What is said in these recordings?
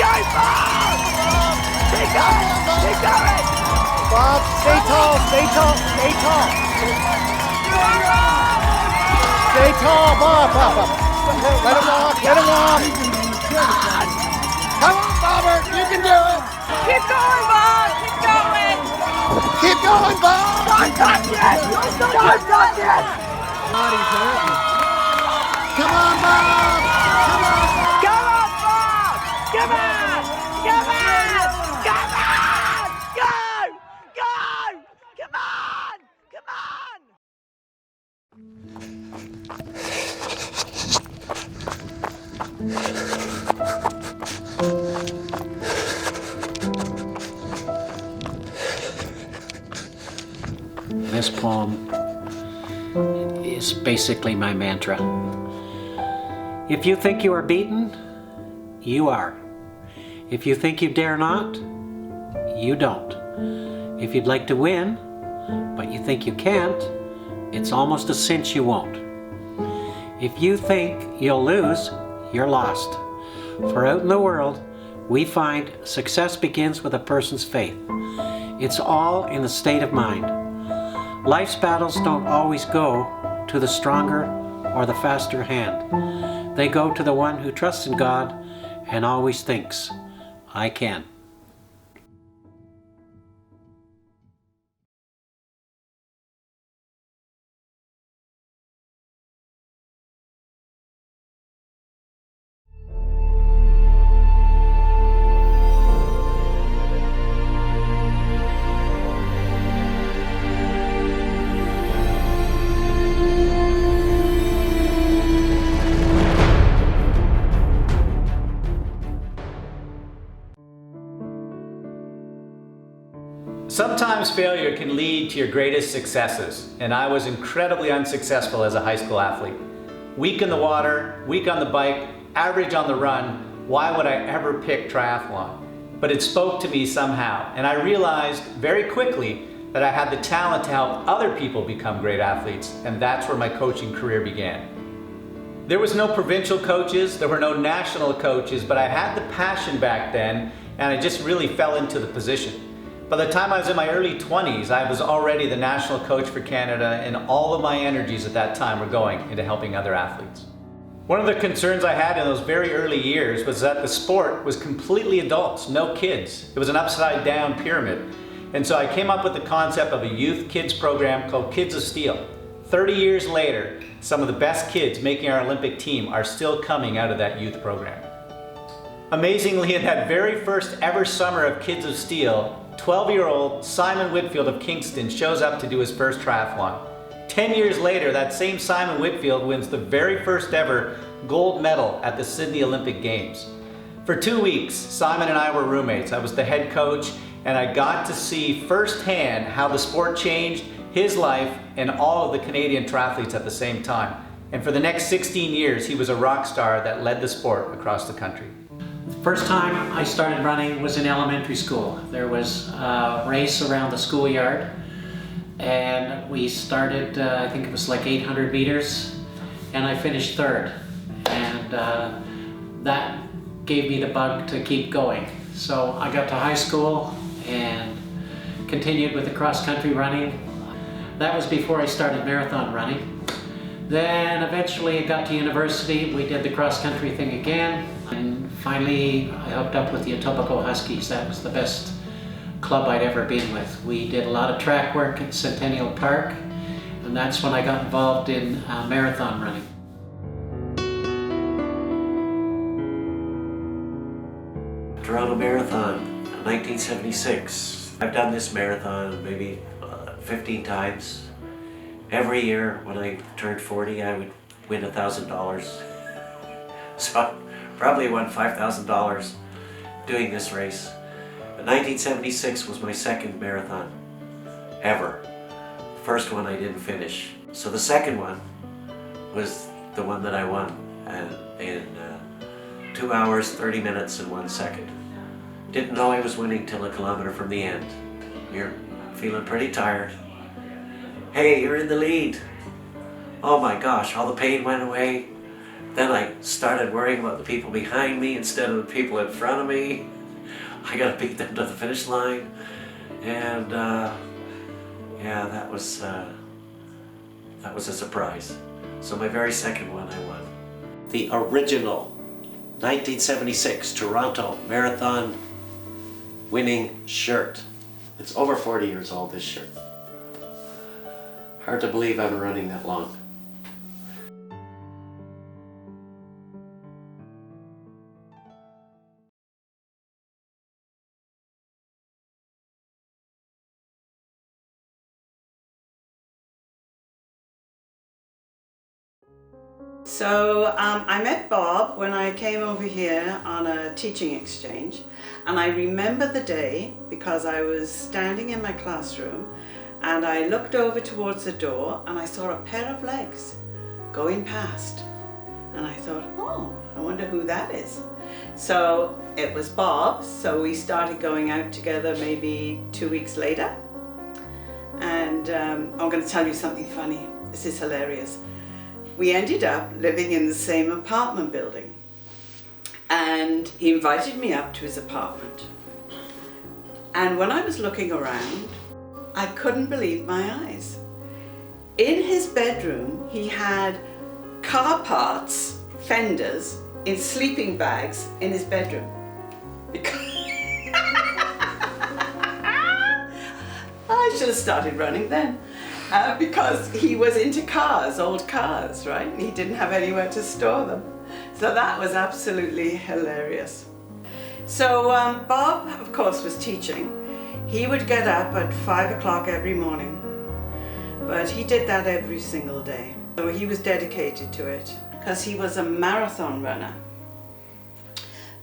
going, Bob! Keep going! Keep going! Bob, stay tall, stay tall, stay tall. Stay tall, Bob, Bob, Bob. Let him walk, let him walk. Come on, Bobber, you can do it. Keep going, Bob! Keep going! Keep going, Bob. Don't touch it! Don't touch it! Body's hurting. Come on, Bob. Come on, Bob. Come on, Bob! Come on! Come on! Come on! Go! Go! Come on! Come on! This poem is basically my mantra. If you think you are beaten, you are. If you think you dare not, you don't. If you'd like to win, but you think you can't, it's almost a cinch you won't. If you think you'll lose, you're lost. For out in the world, we find success begins with a person's faith. It's all in the state of mind. Life's battles don't always go to the stronger or the faster hand. They go to the one who trusts in God and always thinks, I can. Sometimes failure can lead to your greatest successes, and I was incredibly unsuccessful as a high school athlete. Weak in the water, weak on the bike, average on the run. Why would I ever pick triathlon? But it spoke to me somehow, and I realized very quickly that I had the talent to help other people become great athletes, and that's where my coaching career began. There was no provincial coaches, there were no national coaches, but I had the passion back then, and I just really fell into the position. By the time I was in my early 20s, I was already the national coach for Canada, and all of my energies at that time were going into helping other athletes. One of the concerns I had in those very early years was that the sport was completely adults, no kids. It was an upside down pyramid. And so I came up with the concept of a youth kids program called Kids of Steel. 30 years later, some of the best kids making our Olympic team are still coming out of that youth program. Amazingly, in that very first ever summer of Kids of Steel, 12-year-old Simon Whitfield of Kingston shows up to do his first triathlon. 10 years later, that same Simon Whitfield wins the very first ever gold medal at the Sydney Olympic Games. For 2 weeks, Simon and I were roommates. I was the head coach, and I got to see firsthand how the sport changed his life and all of the Canadian triathletes at the same time. And for the next 16 years, he was a rock star that led the sport across the country. First time I started running was in elementary school. There was a race around the schoolyard, and we started, I think it was like 800 meters, and I finished third. And that gave me the bug to keep going. So I got to high school and continued with the cross-country running. That was before I started marathon running. Then eventually I got to university, we did the cross-country thing again, and finally I hooked up with the Etobicoke Huskies. That was the best club I'd ever been with. We did a lot of track work at Centennial Park, and that's when I got involved in marathon running. Toronto Marathon, 1976. I've done this marathon maybe 15 times. Every year when I turned 40, I would win $1,000. So I probably won $5,000 doing this race. But 1976 was my second marathon ever. The first one I didn't finish. So the second one was the one that I won in 2 hours, 30 minutes and 1 second. Didn't know I was winning till a kilometer from the end. You're feeling pretty tired. Hey, you're in the lead. Oh my gosh, all the pain went away. Then I started worrying about the people behind me instead of the people in front of me. I got to beat them to the finish line. And yeah, that was a surprise. So my very second one I won. The original 1976 Toronto Marathon winning shirt. It's over 40 years old, this shirt. Hard to believe I've been running that long. So I met Bob when I came over here on a teaching exchange, and I remember the day because I was standing in my classroom and I looked over towards the door and I saw a pair of legs going past, and I thought, oh, I wonder who that is. So it was Bob, so we started going out together maybe 2 weeks later, and I'm going to tell you something funny. This is hilarious. We ended up living in the same apartment building, and he invited me up to his apartment. And when I was looking around, I couldn't believe my eyes. In his bedroom, he had car parts, fenders, in sleeping bags in his bedroom. I should have started running then. Because he was into cars, old cars, right? He didn't have anywhere to store them. So that was absolutely hilarious. So Bob, of course, was teaching. He would get up at 5 o'clock every morning, but he did that every single day. So he was dedicated to it because he was a marathon runner.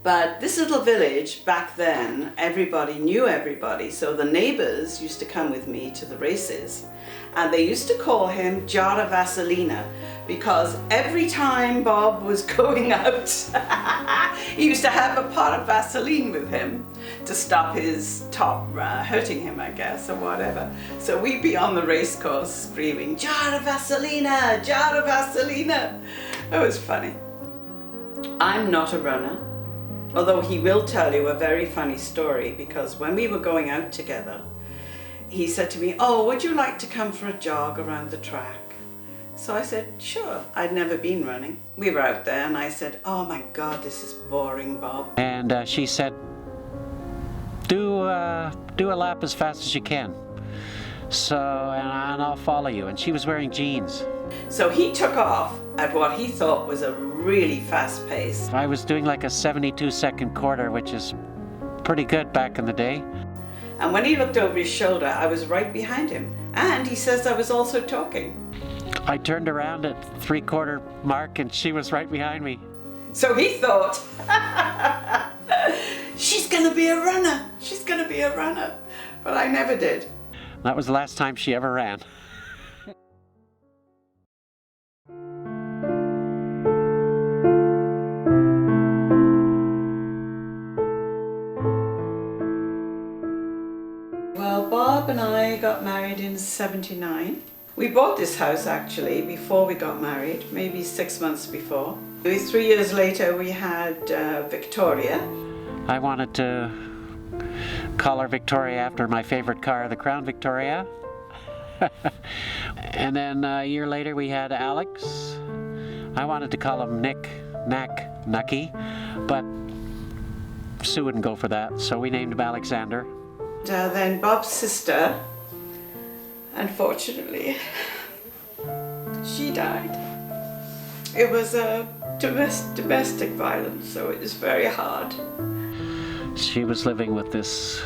But this little village back then, everybody knew everybody, so the neighbors used to come with me to the races, and they used to call him Jara Vaselina because every time Bob was going out, he used to have a pot of Vaseline with him to stop his top hurting him, I guess, or whatever. So we'd be on the race course screaming, Jara Vaselina, Jara Vaselina. It was funny. I'm not a runner. Although he will tell you a very funny story, because when we were going out together, he said to me, oh, would you like to come for a jog around the track? So I said, sure. I'd never been running. We were out there and I said, oh my God, this is boring, Bob. And she said, do a lap as fast as you can. So, and I'll follow you. And she was wearing jeans. So he took off at what he thought was a really fast pace. I was doing like a 72-second quarter, which is pretty good back in the day. And when he looked over his shoulder, I was right behind him. And he says I was also talking. I turned around at 3/4 mark and she was right behind me. So he thought, she's gonna be a runner. She's gonna be a runner. But I never did. That was the last time she ever ran. Well, Bob and I got married in '79. We bought this house actually before we got married, maybe 6 months before. 3 years later we had Victoria. I wanted to call her Victoria after my favorite car, the Crown Victoria. And then a year later we had Alex. I wanted to call him Nick, Knack, Nucky, but Sue wouldn't go for that, so we named him Alexander. Then Bob's sister, unfortunately, she died. It was a domestic violence, so it was very hard. She was living with this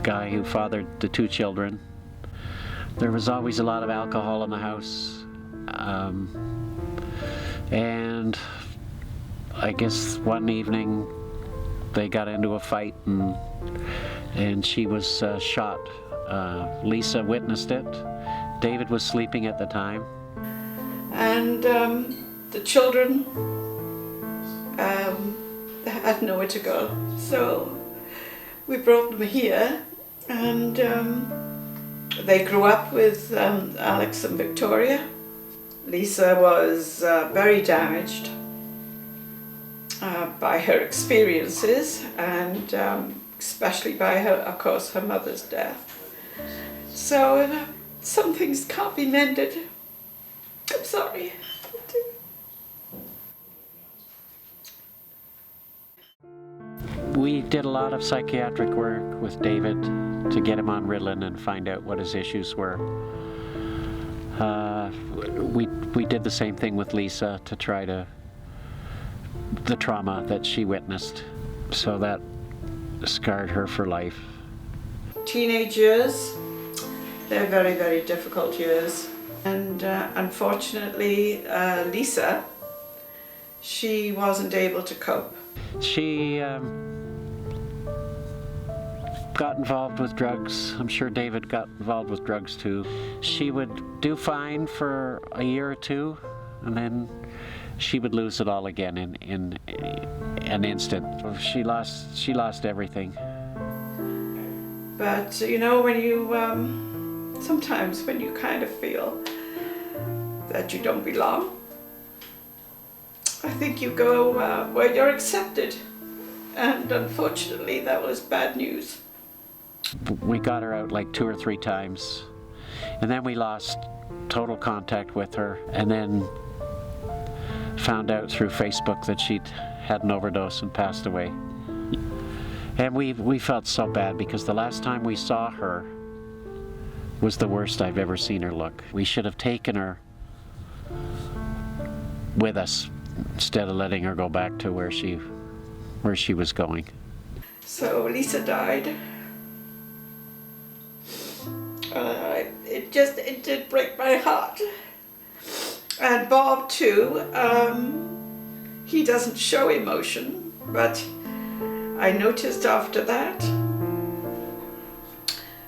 guy who fathered the 2 children. There was always a lot of alcohol in the house. And I guess one evening they got into a fight and she was shot. Lisa witnessed it. David was sleeping at the time. And the children had nowhere to go. So we brought them here, and they grew up with Alex and Victoria. Lisa was very damaged by her experiences, and especially by her, of course, her mother's death. So some things can't be mended. I'm sorry. We did a lot of psychiatric work with David to get him on Ritalin and find out what his issues were. We did the same thing with Lisa to try to, the trauma that she witnessed, so that scarred her for life. Teenage years, they're very, very difficult years. And unfortunately, Lisa, she wasn't able to cope. She got involved with drugs. I'm sure David got involved with drugs too. She would do fine for a year or two, and then she would lose it all again in an instant. She lost everything. But you know, when you sometimes when you kind of feel that you don't belong, I think you go where you're accepted, and unfortunately that was bad news. We got her out like 2 or 3 times, and then we lost total contact with her, and then found out through Facebook that she'd had an overdose and passed away. And we felt so bad, because the last time we saw her was the worst I've ever seen her look. We should have taken her with us instead of letting her go back to where she was going. So Lisa died. It did break my heart. And Bob too, he doesn't show emotion, but I noticed after that,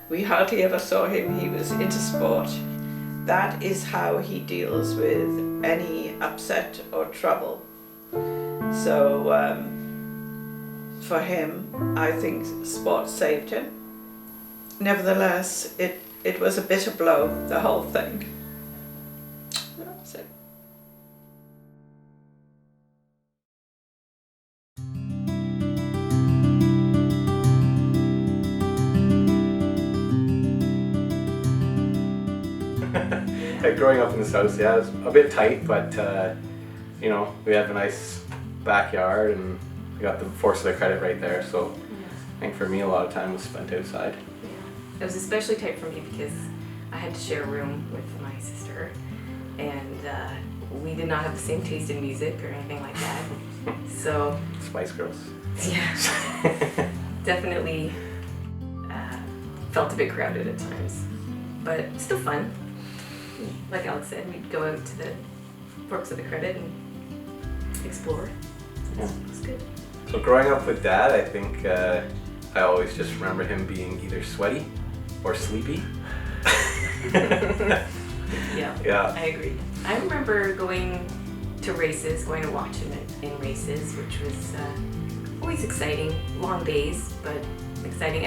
we hardly ever saw him. He was into sport. That is how he deals with any upset or trouble. So for him, I think sport saved him. Nevertheless, it was a bitter blow, the whole thing. That's it. Growing up in this house, yeah, it was a bit tight, but you know, we have a nice backyard and we got the force of the credit right there, so I think for me a lot of time was spent outside. Yeah. It was especially tight for me because I had to share a room with my sister, and we did not have the same taste in music or anything like that. So Spice Girls. Yeah, definitely felt a bit crowded at times, but still fun. Like Alex said, we'd go out to the forks of the credit and explore. It's good. So growing up with Dad, I think I always just remember him being either sweaty or sleepy. Yeah, I agree. I remember going to races, going to watch him in races, which was always exciting. Long days, but exciting.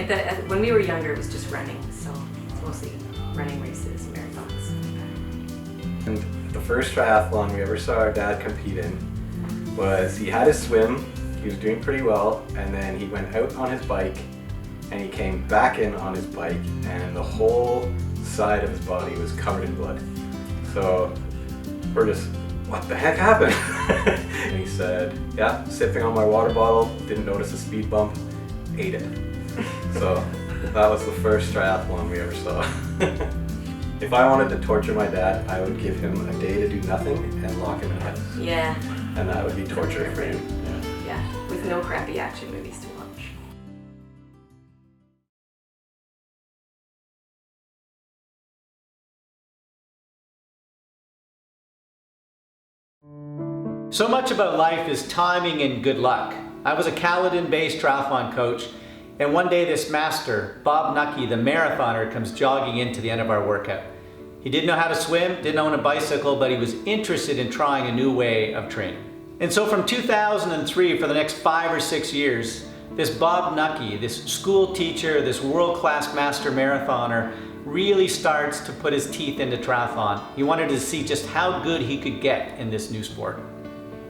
When we were younger, it was just running, so it's mostly running races, marathons. And the first triathlon we ever saw our dad compete in was, he had his swim, he was doing pretty well, and then he went out on his bike and he came back in on his bike and the whole side of his body was covered in blood. So we're just, what the heck happened? And he said, yeah, sipping on my water bottle, didn't notice a speed bump, ate it. So that was the first triathlon we ever saw. If I wanted to torture my dad, I would give him a day to do nothing and lock him in a house. Yeah. And that would be torture for him. Yeah, with no crappy action movies to watch. So much about life is timing and good luck. I was a Caledon-based triathlon coach, and one day this master, Bob Nucky, the marathoner, comes jogging into the end of our workout. He didn't know how to swim, didn't own a bicycle, but he was interested in trying a new way of training. And so from 2003, for the next 5 or 6 years, this Bob Nucky, this school teacher, this world-class master marathoner, really starts to put his teeth into triathlon. He wanted to see just how good he could get in this new sport.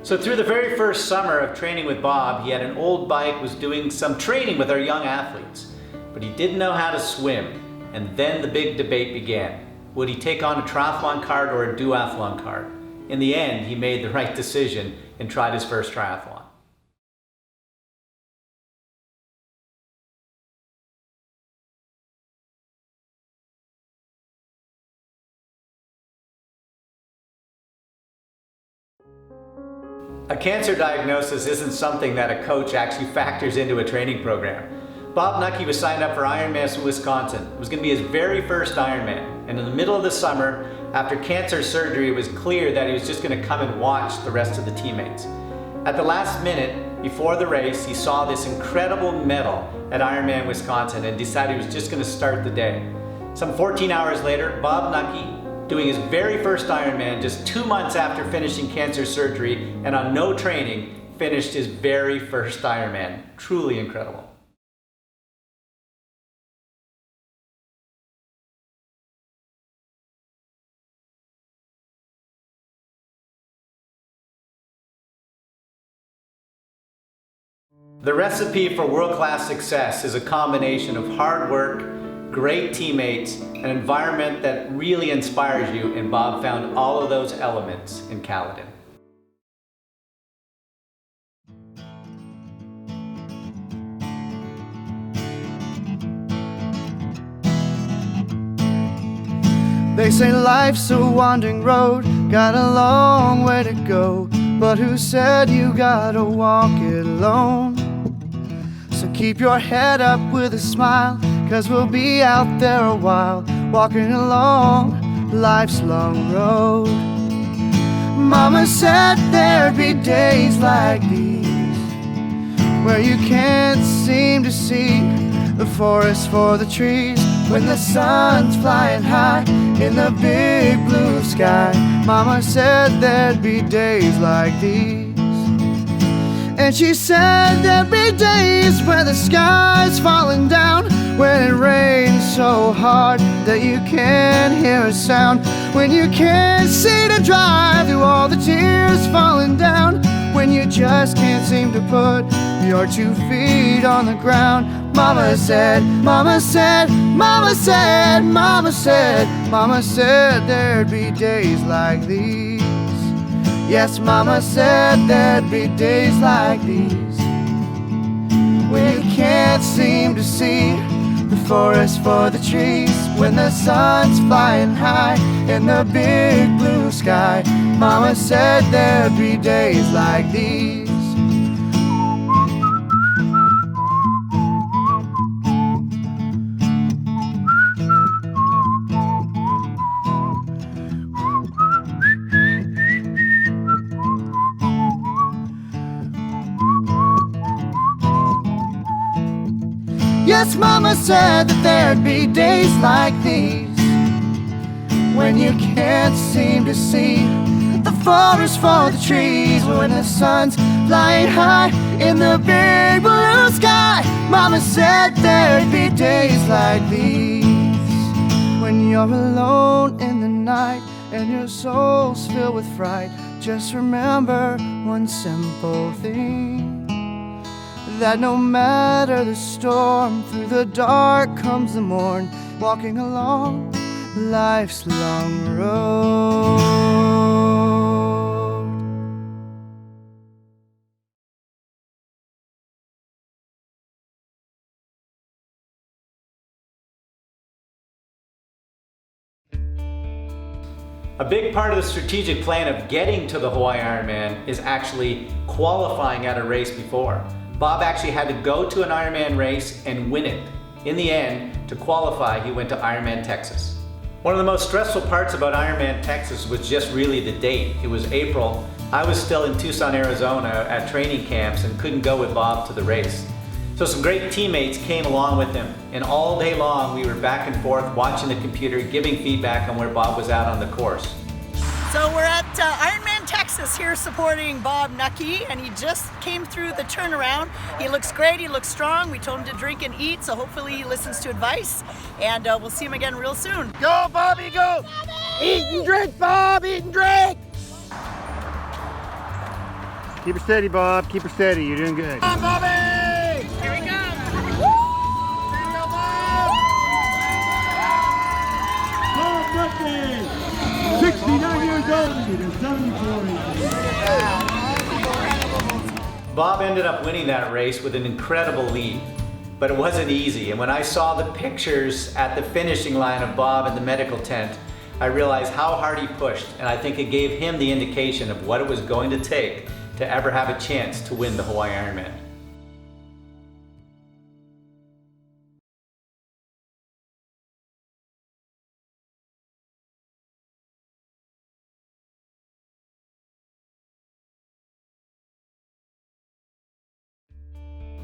So through the very first summer of training with Bob, he had an old bike, was doing some training with our young athletes, but he didn't know how to swim. And then the big debate began. Would he take on a triathlon card or a duathlon card? In the end, he made the right decision and tried his first triathlon. A cancer diagnosis isn't something that a coach actually factors into a training program. Bob Nucky was signed up for Ironman Wisconsin. It was going to be his very first Ironman. And in the middle of the summer, after cancer surgery, it was clear that he was just going to come and watch the rest of the teammates. At the last minute, before the race, he saw this incredible medal at Ironman Wisconsin and decided he was just going to start the day. Some 14 hours later, Bob Nucky, doing his very first Ironman just 2 months after finishing cancer surgery and on no training, finished his very first Ironman. Truly incredible. The recipe for world-class success is a combination of hard work, great teammates, an environment that really inspires you, and Bob found all of those elements in Caledon. They say life's a wandering road, got a long way to go, but who said you gotta walk it alone? So keep your head up with a smile, 'cause we'll be out there a while, walking along life's long road. Mama said there'd be days like these, where you can't seem to see the forest for the trees, when the sun's flying high in the big blue sky. Mama said there'd be days like these. And she said there'd be days where the sky's falling down, when it rains so hard that you can't hear a sound, when you can't see to drive through all the tears falling down, when you just can't seem to put your 2 feet on the ground. Mama said, Mama said, Mama said, Mama said, Mama said there'd be days like these. Yes, Mama said there'd be days like these, when you can't seem to see the forest for the trees, when the sun's flying high in the big blue sky. Mama said there'd be days like these. Yes, Mama said that there'd be days like these, when you can't seem to see the forest for the trees, when the sun's flying high in the big blue sky. Mama said there'd be days like these, when you're alone in the night and your soul's filled with fright. Just remember one simple thing, that no matter the storm, through the dark comes the morn, walking along life's long road. A big part of the strategic plan of getting to the Hawaii Ironman is actually qualifying at a race before. Bob actually had to go to an Ironman race and win it. In the end, to qualify, he went to Ironman Texas. One of the most stressful parts about Ironman Texas was just really the date. It was April. I was still in Tucson, Arizona at training camps and couldn't go with Bob to the race. So some great teammates came along with him, and all day long we were back and forth watching the computer, giving feedback on where Bob was at on the course. So we're at Ironman Texas. Chris is here supporting Bob Nucky, and he just came through the turnaround. He looks great, he looks strong. We told him to drink and eat, so hopefully he listens to advice, and we'll see him again real soon. Go, Bobby, go! Eat and drink, Bob, eat and drink! Keep her steady, Bob, keep her steady. You're doing good. Come on, Bobby! Here we go. Bob Nucky, 69 years old, and 74 inches. Bob ended up winning that race with an incredible lead, but it wasn't easy. And when I saw the pictures at the finishing line of Bob in the medical tent, I realized how hard he pushed, and I think it gave him the indication of what it was going to take to ever have a chance to win the Hawaii Ironman.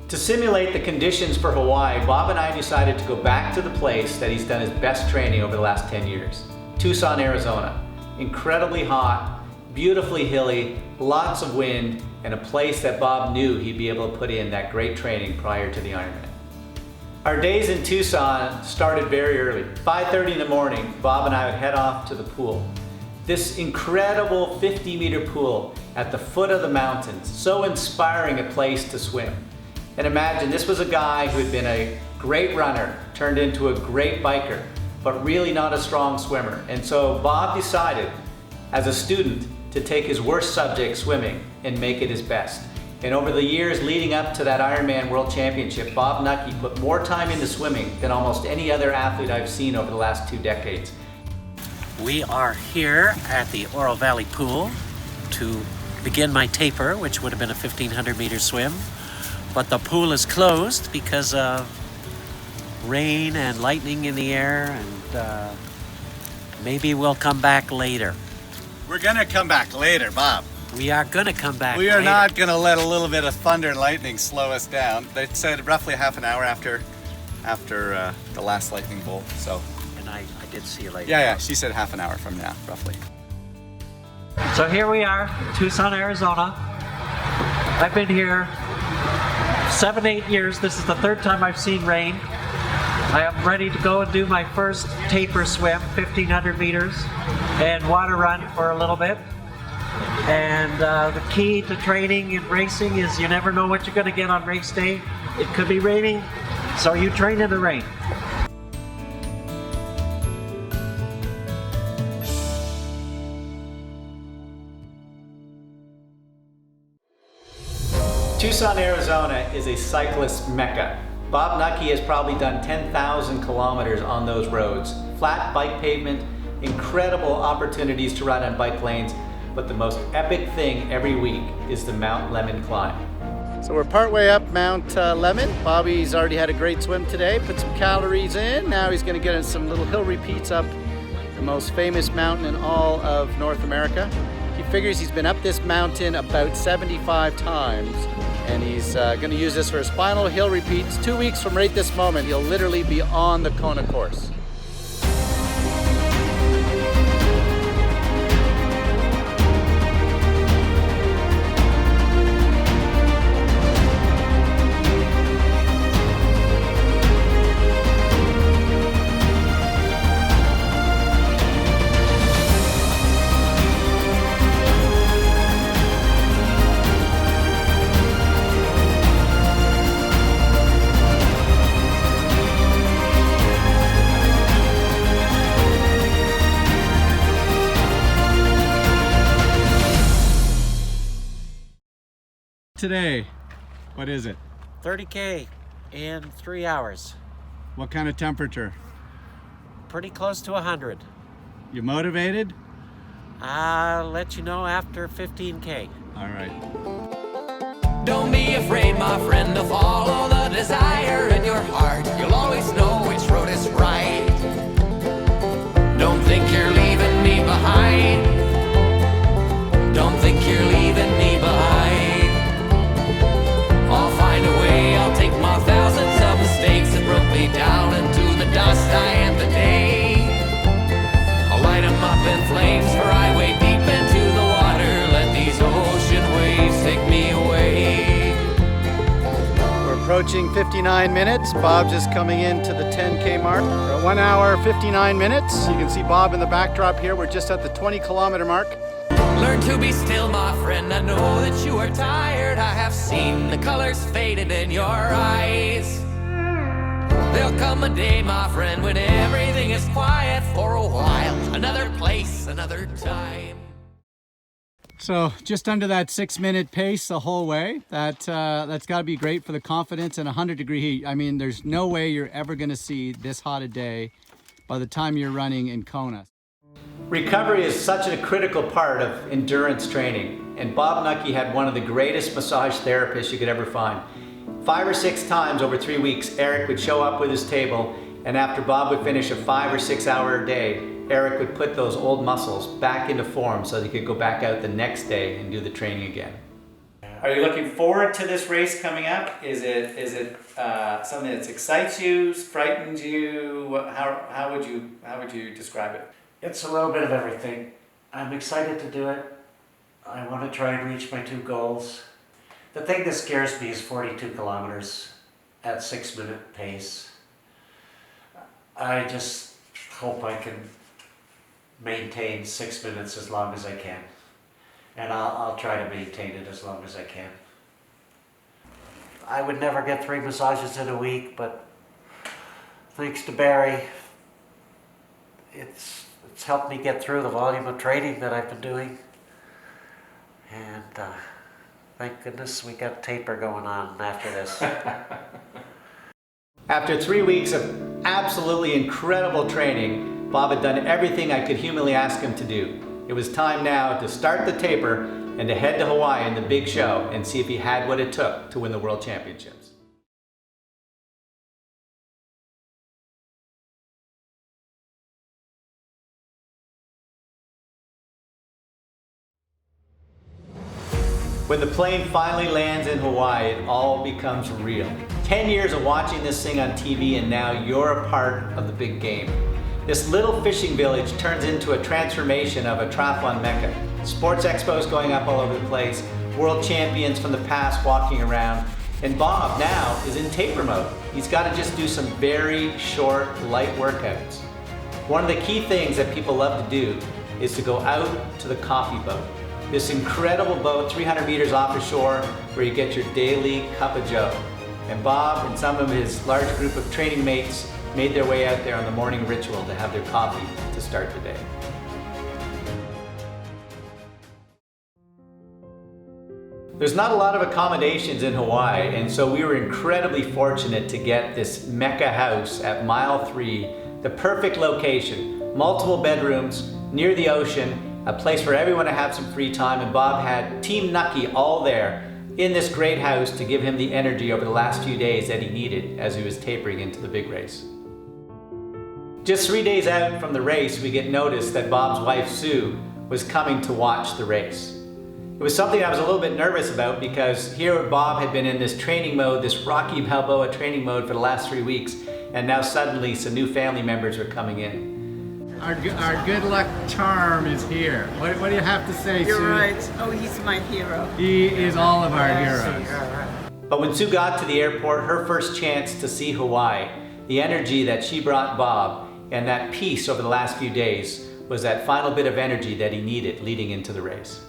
To simulate the conditions for Hawaii, Bob and I decided to go back to the place that he's done his best training over the last 10 years, Tucson, Arizona. Incredibly hot, beautifully hilly, lots of wind, and a place that Bob knew he'd be able to put in that great training prior to the Ironman. Our days in Tucson started very early. 5:30 in the morning, Bob and I would head off to the pool. This incredible 50-meter pool at the foot of the mountains, so inspiring a place to swim. And imagine, this was a guy who had been a great runner, turned into a great biker, but really not a strong swimmer. And so Bob decided, as a student, to take his worst subject, swimming, and make it his best. And over the years leading up to that Ironman World Championship, Bob Nucky put more time into swimming than almost any other athlete I've seen over the last 2 decades. We are here at the Oro Valley Pool to begin my taper, which would have been a 1,500 meter swim. But the pool is closed because of rain and lightning in the air, and maybe we'll come back later. We're gonna come back later, Bob. We are gonna come back We are later. not gonna let a little bit of thunder and lightning slow us down. They said roughly half an hour after the last lightning bolt, so. And I did see lightning. Yeah, she said half an hour from now, roughly. So here we are, Tucson, Arizona. I've been here 7-8 years. This is the 3rd time I've seen rain. I am ready to go and do my first taper swim, 1,500 meters, and water run for a little bit. And the key to training and racing is you never know what you're going to get on race day. It could be raining, so you train in the rain. Tucson, Arizona is a cyclist mecca. Bob Nucky has probably done 10,000 kilometers on those roads. Flat bike pavement, incredible opportunities to ride on bike lanes, but the most epic thing every week is the Mount Lemmon climb. So we're partway up Mount Lemmon. Bobby's already had a great swim today, put some calories in. Now he's gonna get in some little hill repeats up the most famous mountain in all of North America. He figures he's been up this mountain about 75 times, and he's gonna use this for his final hill repeats. 2 weeks from right this moment, he'll literally be on the Kona course. Today, what is it? 30K in 3 hours. What kind of temperature? Pretty close to 100. You motivated? I'll let you know after 15K. All right. Don't be afraid, my friend, to follow the desire in your heart. You'll always know which road is right. Don't think you're leaving me behind. Don't think you're leaving me behind. I'll find a way, I'll take my thousands of mistakes that broke me down into the dust I am today. I'll light them up in flames, for I wade deep into the water. Let these Approaching 59 minutes. Bob just coming into the 10K mark. We're at 1 hour, 59 minutes. You can see Bob in the backdrop here. We're just at the 20-kilometer mark. Learn to be still, my friend. I know that you are tired. I have seen the colors faded in your eyes. There'll come a day, my friend, when everything is quiet for a while. Another place, another time. So just under that 6-minute pace the whole way. That's got to be great for the confidence in 100-degree heat. I mean, there's no way you're ever going to see this hot a day by the time you're running in Kona. Recovery is such a critical part of endurance training, and Bob Nucky had one of the greatest massage therapists you could ever find. 5 or 6 times over 3 weeks, Eric would show up with his table, and after Bob would finish a 5 or 6 hour day, Eric would put those old muscles back into form so that he could go back out the next day and do the training again. Are you looking forward to this race coming up? Is it something that excites you, frightens you? How would you describe it? It's a little bit of everything. I'm excited to do it. I want to try and reach my 2 goals. The thing that scares me is 42 kilometers at 6-minute pace. I just hope I can maintain 6 minutes as long as I can. And I'll try to maintain it as long as I can. I would never get 3 massages in a week, but thanks to Barry, it's helped me get through the volume of training that I've been doing. And thank goodness we got taper going on after this. After 3 weeks of absolutely incredible training, Bob had done everything I could humanly ask him to do. It was time now to start the taper and to head to Hawaii in the big show and see if he had what it took to win the World Championships. When the plane finally lands in Hawaii, it all becomes real. 10 years of watching this thing on TV, and now you're a part of the big game. This little fishing village turns into a transformation of a triathlon mecca. Sports expos going up all over the place, world champions from the past walking around, and Bob now is in taper mode. He's got to just do some very short, light workouts. One of the key things that people love to do is to go out to the coffee boat. This incredible boat, 300 meters off the shore, where you get your daily cup of joe. And Bob and some of his large group of training mates made their way out there on the morning ritual to have their coffee to start the day. There's not a lot of accommodations in Hawaii, and so we were incredibly fortunate to get this Mecca house at mile 3, the perfect location, multiple bedrooms, near the ocean, a place for everyone to have some free time, and Bob had Team Nucky all there in this great house to give him the energy over the last few days that he needed as he was tapering into the big race. Just 3 days out from the race, we get notice that Bob's wife Sue was coming to watch the race. It was something I was a little bit nervous about because here Bob had been in this training mode, this Rocky Balboa training mode for the last 3 weeks, and now suddenly some new family members were coming in. Our good luck charm is here. What do you have to say, Sue? You're right. Oh, he's my hero. He is all of our heroes. But when Sue got to the airport, her first chance to see Hawaii, the energy that she brought Bob and that peace over the last few days was that final bit of energy that he needed leading into the race.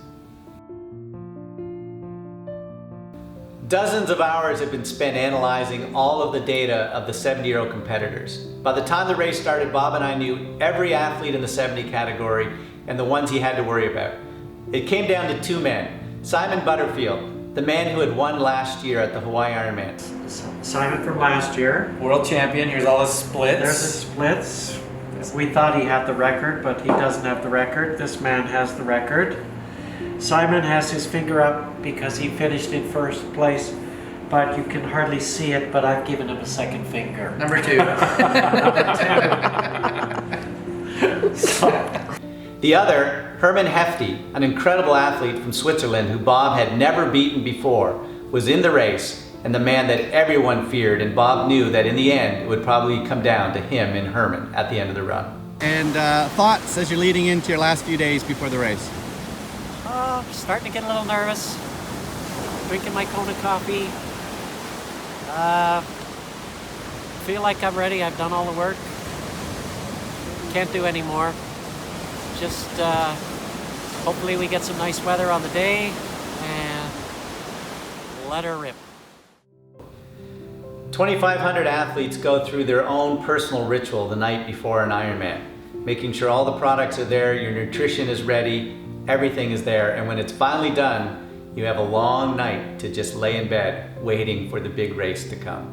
Dozens of hours have been spent analyzing all of the data of the 70-year-old competitors. By the time the race started, Bob and I knew every athlete in the 70 category and the ones he had to worry about. It came down to 2 men. Simon Butterfield, the man who had won last year at the Hawaii Ironman. Simon from last year. World champion, here's all his splits. There's his splits. We thought he had the record, but he doesn't have the record. This man has the record. Simon has his finger up because he finished in first place, but you can hardly see it, but I've given him a second finger. Number 2. The other, Herman Hefty, an incredible athlete from Switzerland who Bob had never beaten before, was in the race and the man that everyone feared, and Bob knew that in the end it would probably come down to him and Herman at the end of the run. And thoughts as you're leading into your last few days before the race? Starting to get a little nervous. Drinking my Kona coffee. Feel like I'm ready. I've done all the work. Can't do any more. Just hopefully we get some nice weather on the day and let her rip. 2,500 athletes go through their own personal ritual the night before an Ironman, making sure all the products are there, your nutrition is ready, everything is there, and when it's finally done, you have a long night to just lay in bed waiting for the big race to come.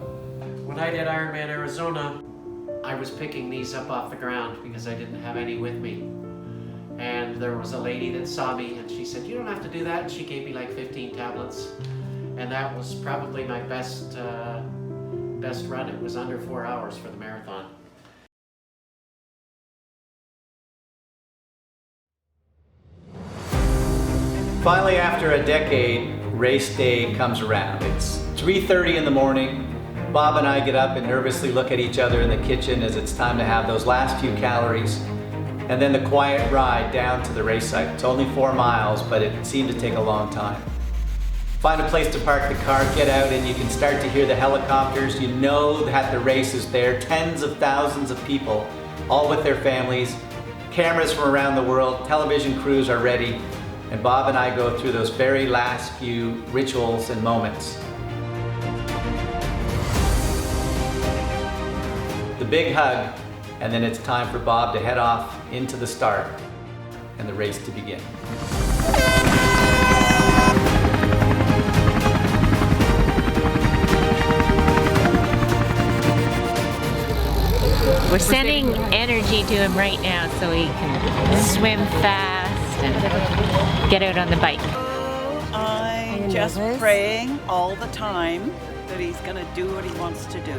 When I did Ironman Arizona, I was picking these up off the ground because I didn't have any with me. And there was a lady that saw me and she said, "You don't have to do that." And she gave me like 15 tablets. And that was probably my best run. It was under 4 hours for the marathon. Finally, after a decade, race day comes around. It's 3:30 in the morning. Bob and I get up and nervously look at each other in the kitchen as it's time to have those last few calories. And then the quiet ride down to the race site. It's only 4 miles, but it seemed to take a long time. Find a place to park the car, get out, and you can start to hear the helicopters. You know that the race is there. Tens of thousands of people, all with their families. Cameras from around the world, television crews are ready. And Bob and I go through those very last few rituals and moments. The big hug, and then it's time for Bob to head off into the start and the race to begin. We're sending energy to him right now so he can swim fast and get out on the bike. I'm just praying all the time that he's going to do what he wants to do.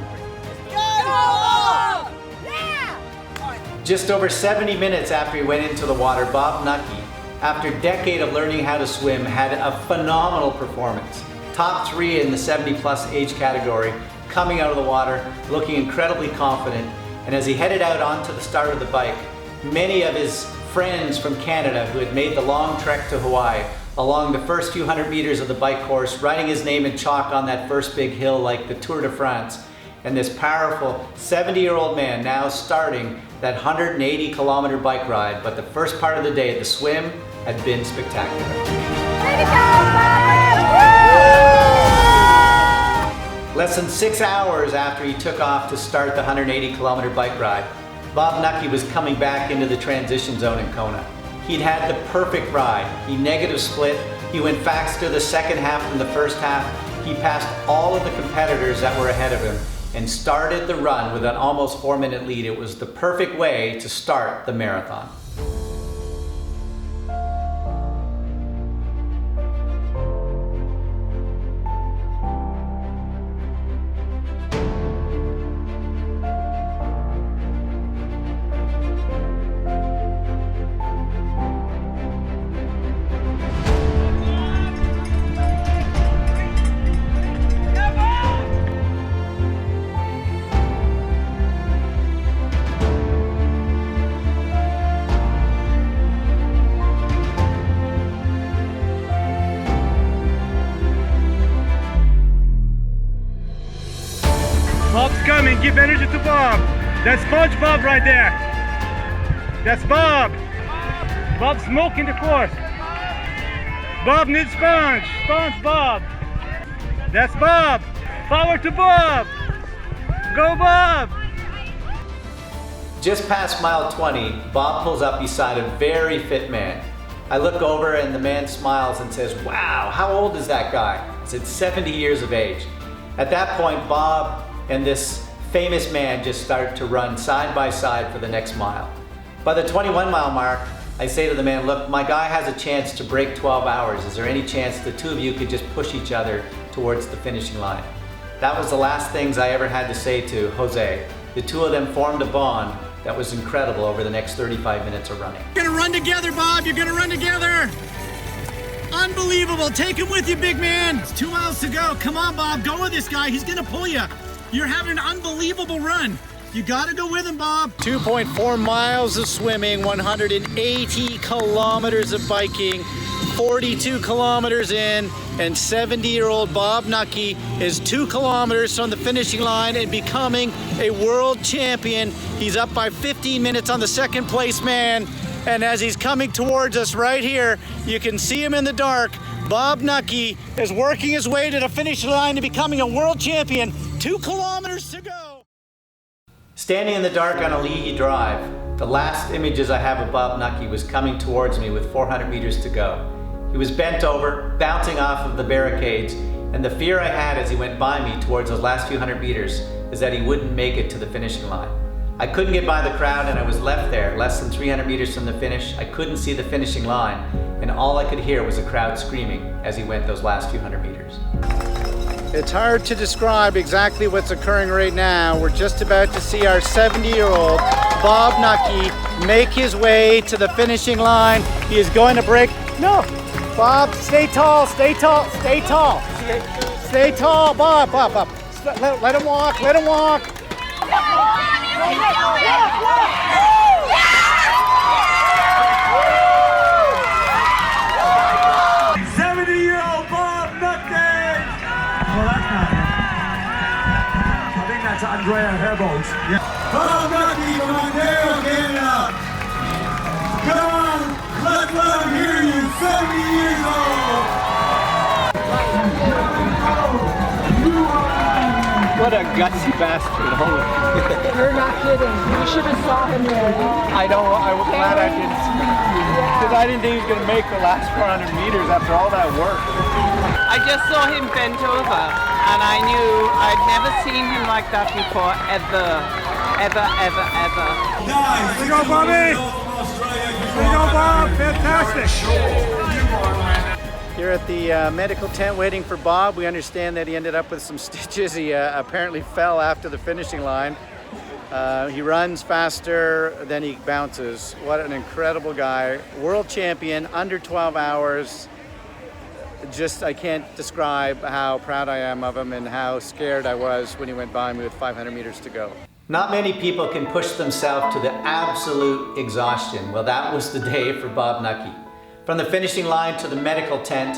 Just over 70 minutes after he went into the water, Bob Nucky, after a decade of learning how to swim, had a phenomenal performance. Top 3 in the 70-plus age category, coming out of the water, looking incredibly confident. And as he headed out onto the start of the bike, many of his friends from Canada who had made the long trek to Hawaii, along the first few hundred meters of the bike course, writing his name in chalk on that first big hill like the Tour de France, and this powerful 70-year-old man now starting that 180-kilometer bike ride. But the first part of the day, the swim, had been spectacular. Less than 6 hours after he took off to start the 180-kilometer bike ride, Bob Nucky was coming back into the transition zone in Kona. He'd had the perfect ride. He negative split. He went faster the second half than the first half. He passed all of the competitors that were ahead of him and started the run with an almost 4-minute lead. It was the perfect way to start the marathon. Bob's coming, give energy to Bob. That's SpongeBob right there. That's Bob. Bob's smoking the course. Bob needs sponge. SpongeBob. That's Bob. Power to Bob. Go Bob. Just past mile 20, Bob pulls up beside a very fit man. I look over and the man smiles and says, "Wow, how old is that guy?" I said, 70 years of age. At that point, Bob and this famous man just started to run side by side for the next mile. By the 21-mile mark, I say to the man, "Look, my guy has a chance to break 12 hours. Is there any chance the two of you could just push each other towards the finishing line?" That was the last things I ever had to say to Jose. The two of them formed a bond that was incredible over the next 35 minutes of running. You're gonna run together, Bob. You're gonna run together. Unbelievable. Take him with you, big man. It's 2 miles to go. Come on, Bob. Go with this guy. He's gonna pull you. You're having an unbelievable run. You gotta go with him, Bob. 2.4 miles of swimming, 180 kilometers of biking, 42 kilometers in, and 70-year-old Bob Nucky is 2 kilometers from the finishing line and becoming a world champion. He's up by 15 minutes on the second place man, and as he's coming towards us right here, you can see him in the dark. Bob Nucky is working his way to the finish line to becoming a world champion. 2 kilometers to go. Standing in the dark on a Leahy Drive, the last images I have of Bob Nucky was coming towards me with 400 meters to go. He was bent over, bouncing off of the barricades, and the fear I had as he went by me towards those last few hundred meters is that he wouldn't make it to the finishing line. I couldn't get by the crowd and I was left there, less than 300 meters from the finish. I couldn't see the finishing line, and all I could hear was a crowd screaming as he went those last few hundred meters. It's hard to describe exactly what's occurring right now. We're just about to see our 70-year-old Bob Nucky make his way to the finishing line. He is going to break. No, Bob, stay tall, stay tall, stay tall. Stay tall, Bob. Let him walk, let him walk. 70-year-old Bob Nucky! Well, that's not him. I think that's Andrea Herbold. Yeah. Bob Nucky from Ontario, Canada. Come on, let's let him hear you. 70 years old. What a gutsy bastard, holy. You're not kidding. You should have saw him there. I was glad I didn't see him. Because I didn't think he was going to make the last 400 meters after all that work. I just saw him bent over, and I knew I'd never seen him like that before, ever. Nice. There you go, Bobby. There you go, Bob. Fantastic. Here at the medical tent waiting for Bob. We understand that he ended up with some stitches. He apparently fell after the finishing line. He runs faster than he bounces. What an incredible guy. World champion, under 12 hours. Just, I can't describe how proud I am of him and how scared I was when he went by me with 500 meters to go. Not many people can push themselves to the absolute exhaustion. Well, that was the day for Bob Nucky. From the finishing line to the medical tent,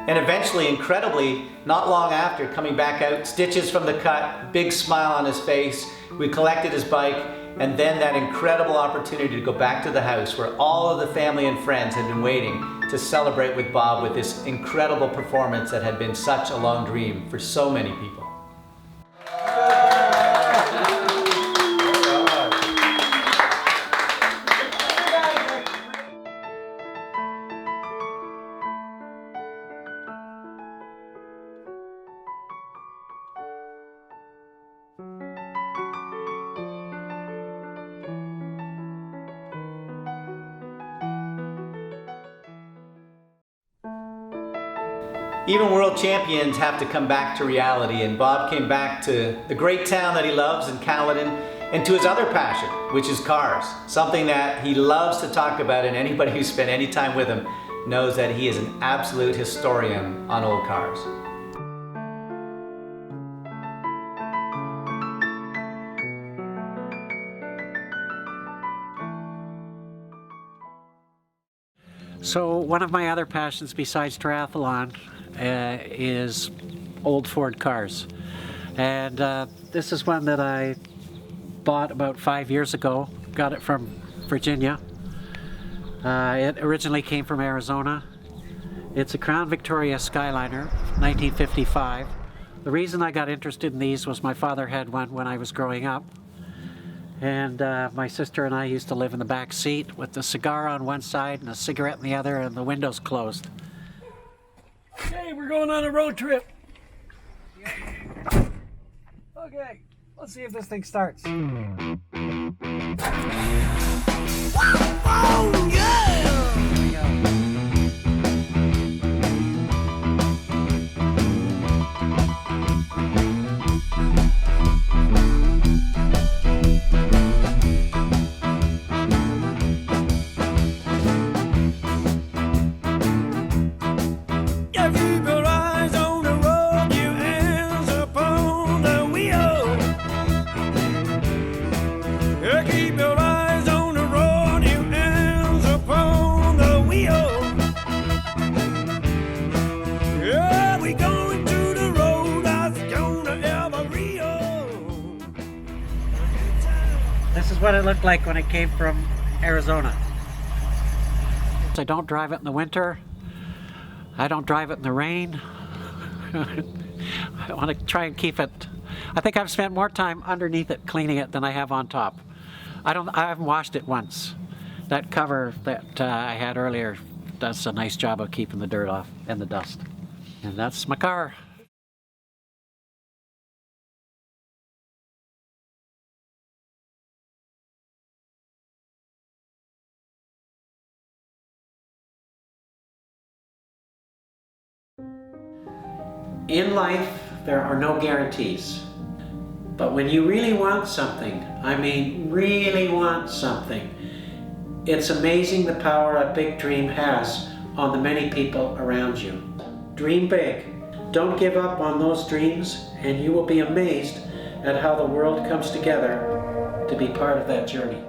and eventually, incredibly, not long after, coming back out, stitches from the cut, big smile on his face. We collected his bike, and then that incredible opportunity to go back to the house where all of the family and friends had been waiting to celebrate with Bob with this incredible performance that had been such a long dream for so many people. Even world champions have to come back to reality, and Bob came back to the great town that he loves in Caledon and to his other passion, which is cars. Something that he loves to talk about, and anybody who's spent any time with him knows that he is an absolute historian on old cars. So one of my other passions besides triathlon is old Ford cars. And this is one that I bought about 5 years ago. Got it from Virginia. It originally came from Arizona. It's a Crown Victoria Skyliner, 1955. The reason I got interested in these was my father had one when I was growing up. And my sister and I used to live in the back seat with the cigar on one side and a cigarette in the other and the windows closed. Okay, we're going on a road trip. Okay, let's see if this thing starts. Keep your eyes on is what it looked like when it came from Arizona. I don't drive it in the winter. I don't drive it in the rain. I want to try and keep it. I think I've spent more time underneath it cleaning it than I have on top. I haven't washed it once. That cover that I had earlier does a nice job of keeping the dirt off and the dust. And that's my car. In life, there are no guarantees. But when you really want something, I mean really want something, it's amazing the power a big dream has on the many people around you. Dream big. Don't give up on those dreams, and you will be amazed at how the world comes together to be part of that journey.